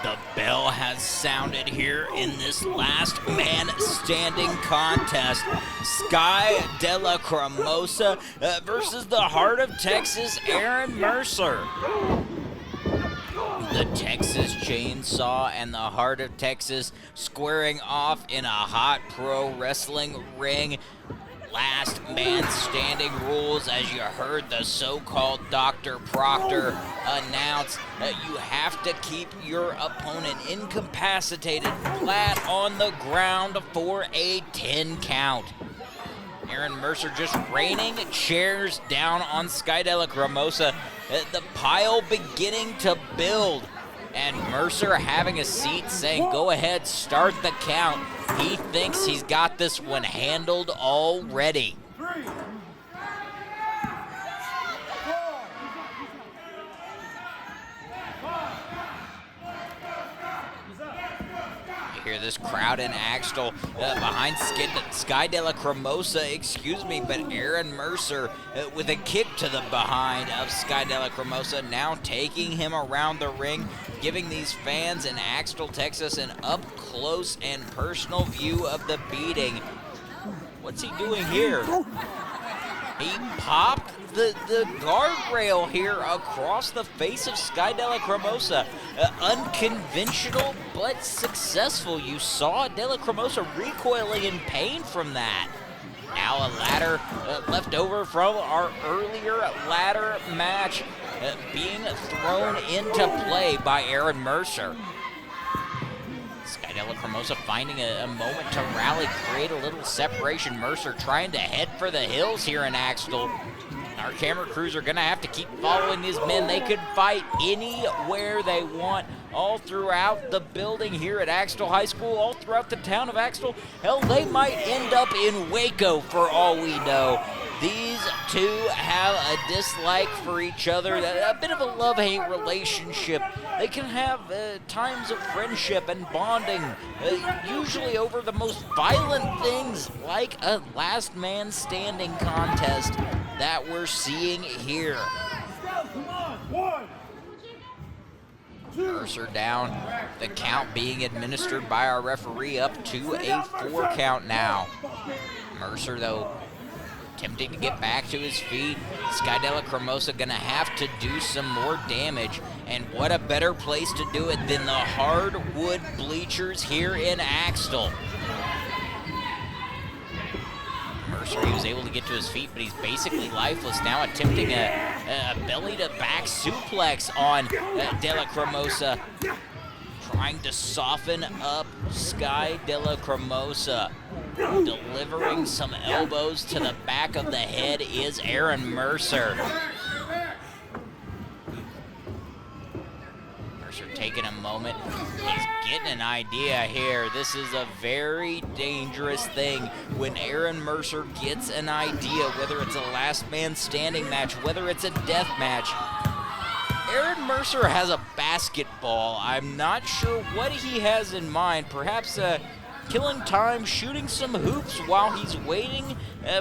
The bell has sounded here in this last man standing contest. Sky LaCrimosa versus the Heart of Texas, Aaron Mercer. The Texas Chainsaw and the Heart of Texas squaring off in a hot pro wrestling ring. Last man standing rules, as you heard the so-called Dr. Proctor announce. You have to keep your opponent incapacitated flat on the ground for a 10 count. Aaron Mercer just raining chairs down on Sky LaCrimosa. The pile beginning to build. And Mercer having a seat saying, go ahead, start the count. He thinks he's got this one handled already. You hear this crowd in Axtell behind Sky LaCrimosa, but Aaron Mercer with a kick to the behind of Sky LaCrimosa, now taking him around the ring, giving these fans in Axtell, Texas an up-close and personal view of the beating. What's he doing here? He popped the guardrail here across the face of Sky LaCrimosa. Unconventional but successful. You saw LaCrimosa recoiling in pain from that. Now a ladder left over from our earlier ladder match being thrown into play by Aaron Mercer. Sky LaCrimosa finding a moment to rally, create a little separation. Mercer trying to head for the hills here in Axtell. Our camera crews are going to have to keep following these men. They could fight anywhere they want, all throughout the building here at Axtell High School, all throughout the town of Axtell. Hell, they might end up in Waco for all we know. These two have a dislike for each other, a bit of a love-hate relationship. They can have times of friendship and bonding, usually over the most violent things, like a last man standing contest that we're seeing here. Mercer down, the count being administered by our referee up to a 4 count now. Mercer, though, attempting to get back to his feet. Sky LaCrimosa gonna have to do some more damage, and what a better place to do it than the hardwood bleachers here in Axtell. Mercer, he was able to get to his feet, but he's basically lifeless now, attempting a belly-to-back suplex on LaCrimosa, trying to soften up Sky LaCrimosa. Delivering some elbows to the back of the head is Aaron Mercer. Mercer taking a moment. He's getting an idea here. This is a very dangerous thing when Aaron Mercer gets an idea, whether it's a last man standing match, whether it's a death match. Aaron Mercer has a basketball. I'm not sure what he has in mind. Perhaps killing time, shooting some hoops while he's waiting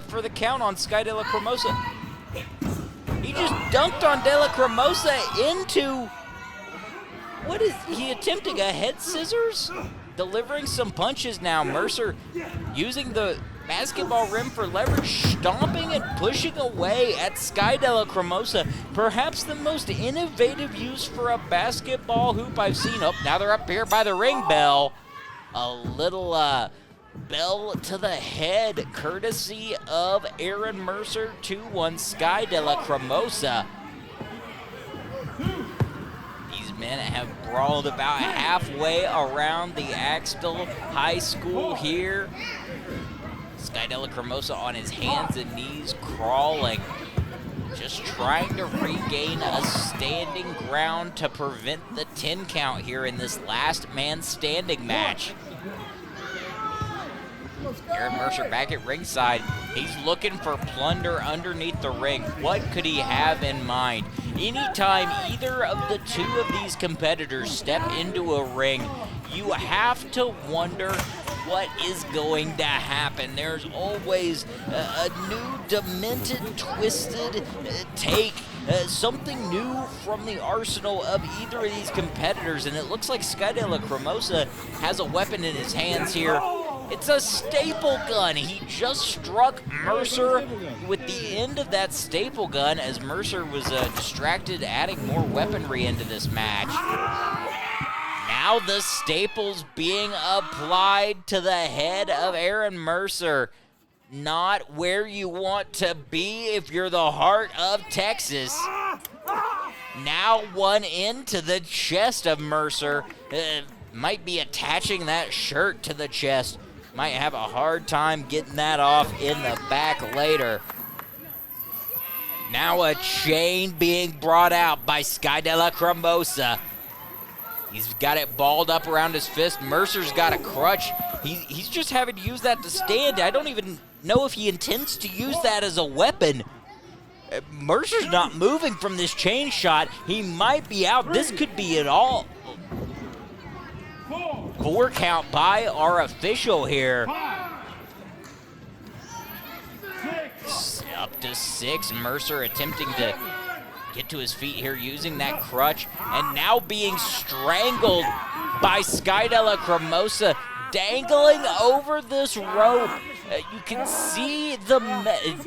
for the count on Sky LaCrimosa. He just dunked on LaCrimosa into, what is he attempting, a head scissors? Delivering some punches now. Mercer using the basketball rim for leverage, stomping and pushing away at Sky de la Cremosa. Perhaps the most innovative use for a basketball hoop I've seen. Oh, now they're up here by the ring bell. A little bell to the head, courtesy of Aaron Mercer. 2-1 Sky de la Cremosa. These men have brawled about halfway around the Axtell High School here. Sky de la Cremosa on his hands and knees, crawling, just trying to regain a standing ground to prevent the 10 count here in this last man standing match. Aaron Mercer back at ringside. He's looking for plunder underneath the ring. What could he have in mind? Anytime either of the two of these competitors step into a ring, you have to wonder what is going to happen. There's always a new, demented, twisted take, something new from the arsenal of either of these competitors, and it looks like Sky de la Cremosa has a weapon in his hands here. It's a staple gun. He just struck Mercer with the end of that staple gun as Mercer was distracted, adding more weaponry into this match. Now the staples being applied to the head of Aaron Mercer. Not where you want to be if you're the heart of Texas. Now one into the chest of Mercer. Might be attaching that shirt to the chest. Might have a hard time getting that off in the back later. Now a chain being brought out by Sky de la Cremosa. He's got it balled up around his fist. Mercer's got a crutch. He's just having to use that to stand. I don't even know if he intends to use that as a weapon. Mercer's not moving from this chain shot. He might be out. This could be it all. 4 count by our official here. Up to 6. Mercer attempting to get to his feet here using that crutch, and now being strangled by Sky de la Cremosa, dangling over this rope. You can see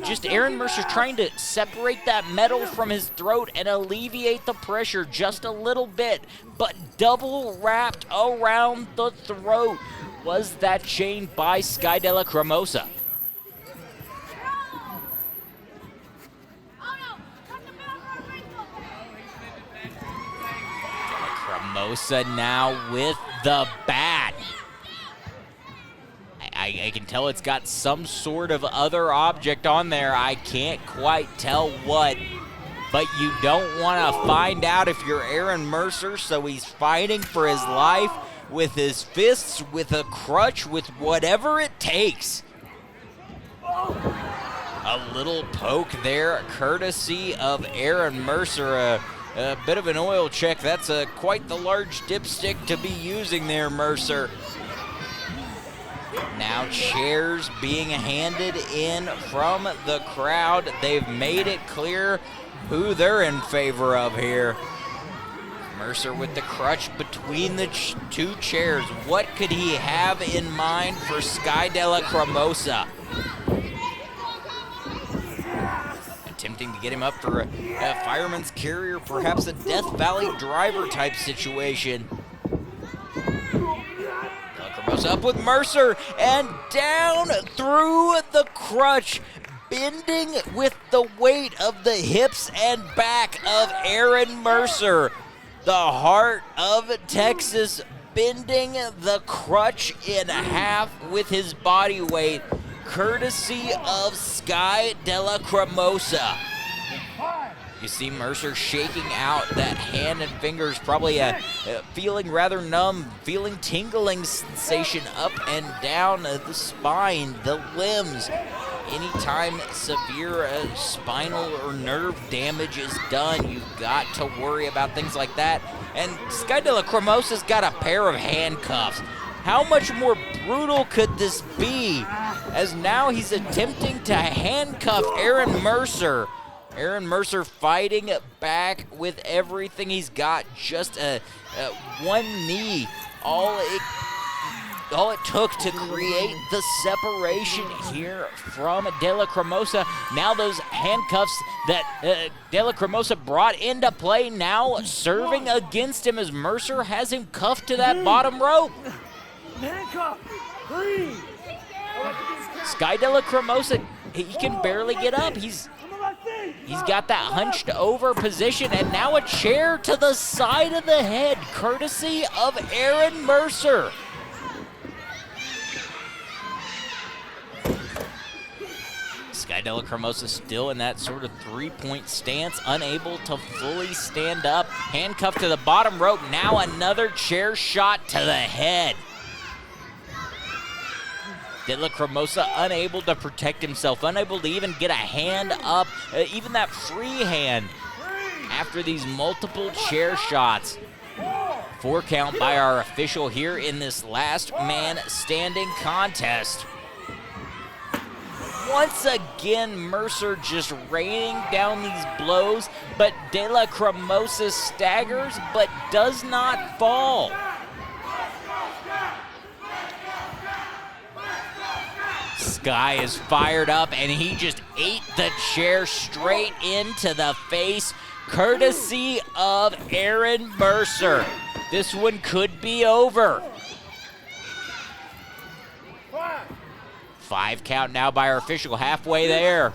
just Aaron Mercer trying to separate that metal from his throat and alleviate the pressure just a little bit, but double wrapped around the throat was that chain by Sky de la Cremosa. Cremosa now with the bat. I can tell it's got some sort of other object on there. I can't quite tell what, but you don't want to find out if you're Aaron Mercer, so he's fighting for his life with his fists, with a crutch, with whatever it takes. A little poke there, courtesy of Aaron Mercer. A bit of an oil check. That's quite the large dipstick to be using there, Mercer. Now chairs being handed in from the crowd. They've made it clear who they're in favor of here. Mercer with the crutch between the two chairs. What could he have in mind for Sky de la Cremosa? Attempting to get him up for a fireman's carry or perhaps a Death Valley driver type situation. Cremosa up with Mercer and down through the crutch, bending with the weight of the hips and back of Aaron Mercer. The heart of Texas bending the crutch in half with his body weight, courtesy of Sky de la Cremosa. You see Mercer shaking out that hand and fingers, probably feeling rather numb, feeling tingling sensation up and down the spine, the limbs. Anytime severe spinal or nerve damage is done, you've got to worry about things like that. And Sky de la Cremosa's got a pair of handcuffs. How much more brutal could this be? As now he's attempting to handcuff Aaron Mercer. Aaron Mercer fighting back with everything he's got. Just one knee. all it took to create the separation here from LaCrimosa. Now those handcuffs that LaCrimosa brought into play now serving against him as Mercer has him cuffed to that bottom rope. Handcuff! Green! Sky LaCrimosa, he can barely get up. He's got that hunched over position, and now a chair to the side of the head, courtesy of Aaron Mercer. Sky LaCrimosa still in that sort of three-point stance, unable to fully stand up. Handcuffed to the bottom rope, now another chair shot to the head. LaCrimosa unable to protect himself, unable to even get a hand up, even that free hand after these multiple chair shots. 4 count by our official here in this last man standing contest. Once again, Mercer just raining down these blows, but LaCrimosa staggers but does not fall. Sky is fired up, and he just ate the chair straight into the face, courtesy of Aaron Mercer. This one could be over. 5 count now by our official, halfway there.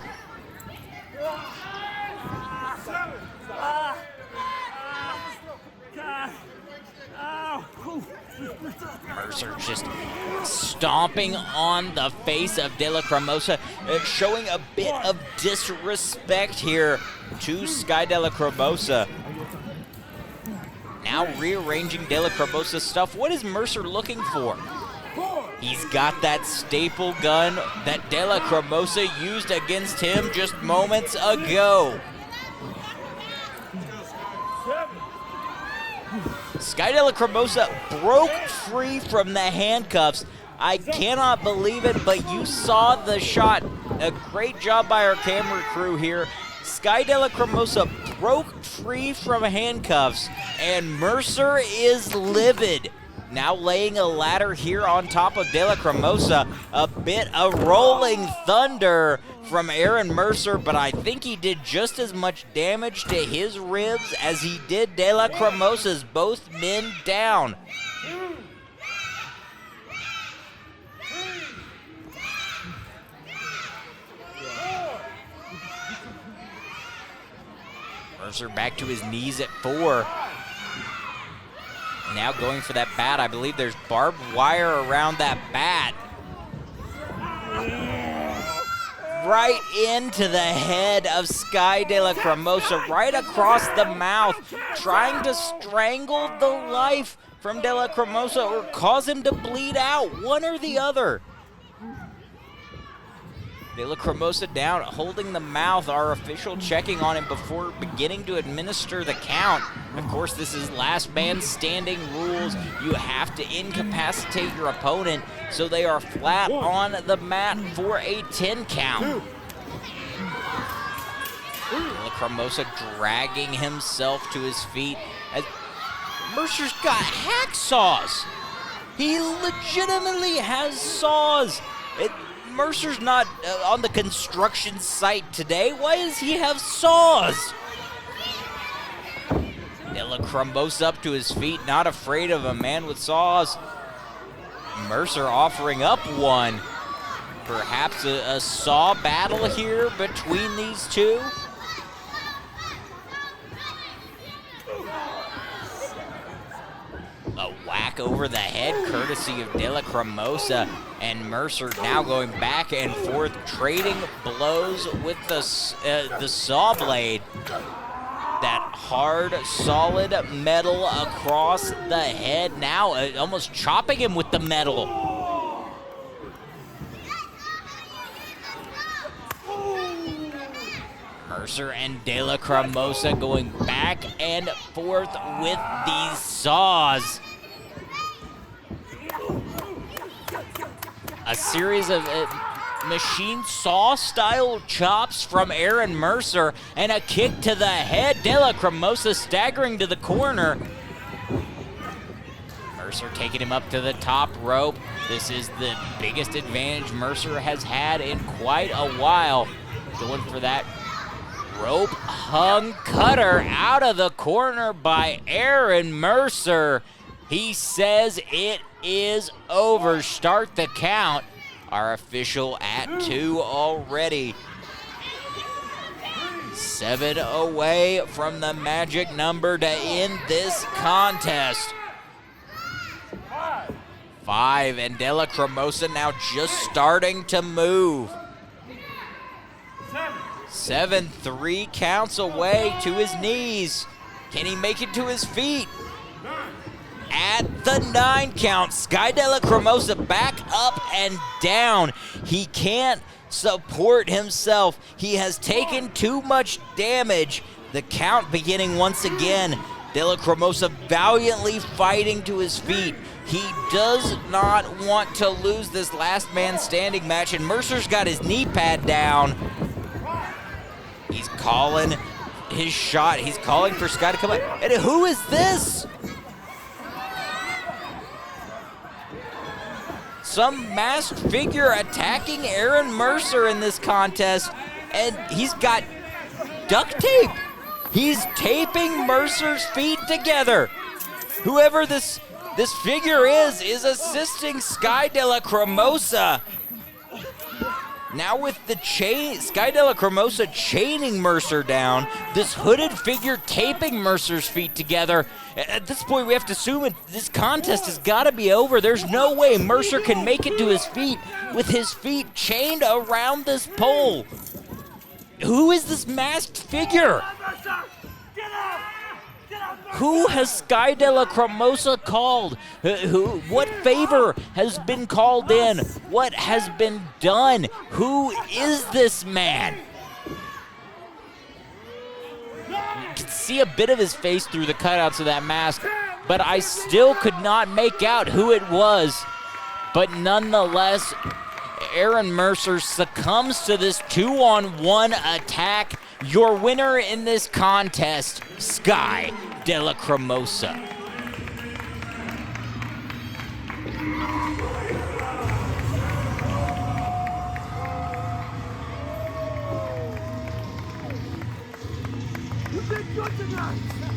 Mercer just stomping on the face of LaCrimosa, showing a bit of disrespect here to Sky LaCrimosa. Now rearranging LaCrimosa's stuff. What is Mercer looking for? He's got that staple gun that LaCrimosa used against him just moments ago. Sky LaCrimosa broke free from the handcuffs. I cannot believe it, but you saw the shot. A great job by our camera crew here. Sky LaCrimosa broke free from handcuffs, and Mercer is livid. Now laying a ladder here on top of LaCrimosa. A bit of rolling thunder from Aaron Mercer, but I think he did just as much damage to his ribs as he did LaCrimosa's, both men down. Mercer back to his knees at 4. Now going for that bat. I believe there's barbed wire around that bat. Right into the head of Sky LaCrimosa, right across the mouth, trying to strangle the life from LaCrimosa or cause him to bleed out, one or the other. LaCrimosa down, holding the mouth. Our official checking on him before beginning to administer the count. Of course, this is last man standing rules. You have to incapacitate your opponent so they are flat on the mat for a 10 count. LaCrimosa dragging himself to his feet as Mercer's got hacksaws. He legitimately has saws. Mercer's not on the construction site today. Why does he have saws? LaCrimosa up to his feet, not afraid of a man with saws. Mercer offering up one. Perhaps a saw battle here between these two. A whack over the head, courtesy of LaCrimosa, and Mercer now going back and forth, trading blows with the saw blade. That hard, solid metal across the head, now almost chopping him with the metal. Mercer and LaCrimosa going back and forth with these saws. A series of machine saw style chops from Aaron Mercer and a kick to the head. LaCrimosa staggering to the corner. Mercer taking him up to the top rope. This is the biggest advantage Mercer has had in quite a while. Going for that rope hung cutter out of the corner by Aaron Mercer. He says it is over. Start the count. Our official at 2 already. 7 away from the magic number to end this contest. 5, and LaCrimosa now just starting to move. 7, 3 counts away to his knees. Can he make it to his feet? At the 9 count, Sky LaCrimosa back up and down. He can't support himself. He has taken too much damage. The count beginning once again. LaCrimosa valiantly fighting to his feet. He does not want to lose this last man standing match, and Mercer's got his knee pad down. He's calling his shot. He's calling for Sky to come out. And who is this? Some masked figure attacking Aaron Mercer in this contest, and he's got duct tape. He's taping Mercer's feet together. Whoever this figure is assisting Sky LaCrimosa. Now with the chain, Sky LaCrimosa chaining Mercer down, this hooded figure taping Mercer's feet together. At this point, we have to assume this contest has got to be over. There's no way Mercer can make it to his feet with his feet chained around this pole. Who is this masked figure? Who has Sky LaCrimosa called? What favor has been called in? What has been done? Who is this man? You can see a bit of his face through the cutouts of that mask, but I still could not make out who it was. But nonetheless, Aaron Mercer succumbs to this 2-on-1 attack. Your winner in this contest, Sky LaCrimosa. You've been good tonight.